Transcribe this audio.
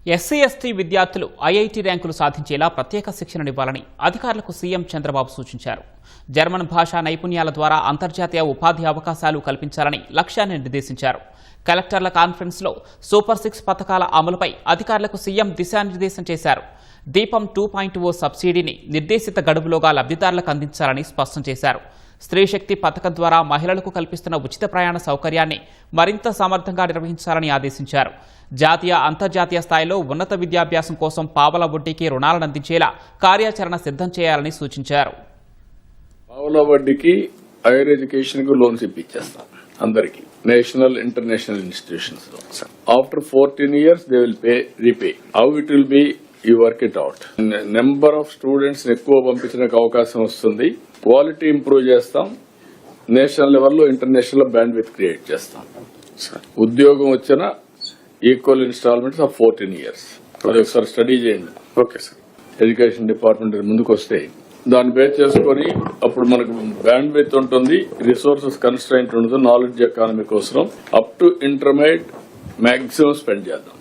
SC ST విద్యార్థులు IIT ర్యాంకులు సాధించేలా ప్రత్యేక శిక్షణనివ్వాలని అధికారులకు సీఎం చంద్రబాబు సూచించారు. జర్మన్ భాషా నైపుణ్యాల ద్వారా అంతర్జాతీయ ఉపాధి అవకాశాలు కల్పించాలని లక్ష్యాన్ని నిర్దేశించారు. కలెక్టర్ల కాన్ఫరెన్స్లో సూపర్ 6 పథకాల అమలుపై అధికారులకు సీఎం దిశానిర్దేశం చేశారు. దీపం 2.0 సబ్సిడీని నిర్దేశిత గడువులోగా లబ్ధిదారులకు అందించాలని స్పష్టం చేశారు. స్త్రీశక్తి పథకం ద్వారా మహిళలకు కల్పిస్తున్న ఉచిత ప్రయాణ సౌకర్యాన్ని మరింత సమర్థంగా నిర్వహించాలని ఆదేశించారు. జాతీయ అంతర్జాతీయ స్థాయిలో ఉన్నత విద్యాభ్యాసం కోసం పావలా వడ్డీకి రుణాలను అందించేలా కార్యాచరణ సిద్ధం చేయాలని సూచించారు. పావలా వడ్డీకి హైయర్ ఎడ్యుకేషన్ కు లోన్స్ ఇప్పించేస్తాం అందరికి, నేషనల్ ఇంటర్నేషనల్ ఇన్స్టిట్యూషన్స్ లో. After 14 years they will repay. How it will be, you work it out. Number of students ఎక్కువ పంపించడానికి అవకాశం వస్తుంది. క్వాలిటీ ఇంప్రూవ్ చేస్తాం. నేషనల్ లెవెల్లో ఇంటర్నేషనల్ బ్యాండ్ విత్ క్రియేట్ చేస్తాం. ఉద్యోగం వచ్చిన ఈక్వల్ ఇన్స్టాల్మెంట్స్ ఆఫ్ 14 years. అది ఒకసారి స్టడీ చేయండి. Okay sir. ఎడ్యుకేషన్ డిపార్ట్మెంట్ ముందుకు వస్తే దాన్ని బేస్ చేసుకుని అప్పుడు మనకు బ్యాండ్ విత్ ఉంటుంది, రిసోర్సెస్ కన్స్ట్రైంట్ ఉంటుంది. నాలెడ్జ్ ఎకానమీ కోసం up to intermediate maximum spend చేద్దాం.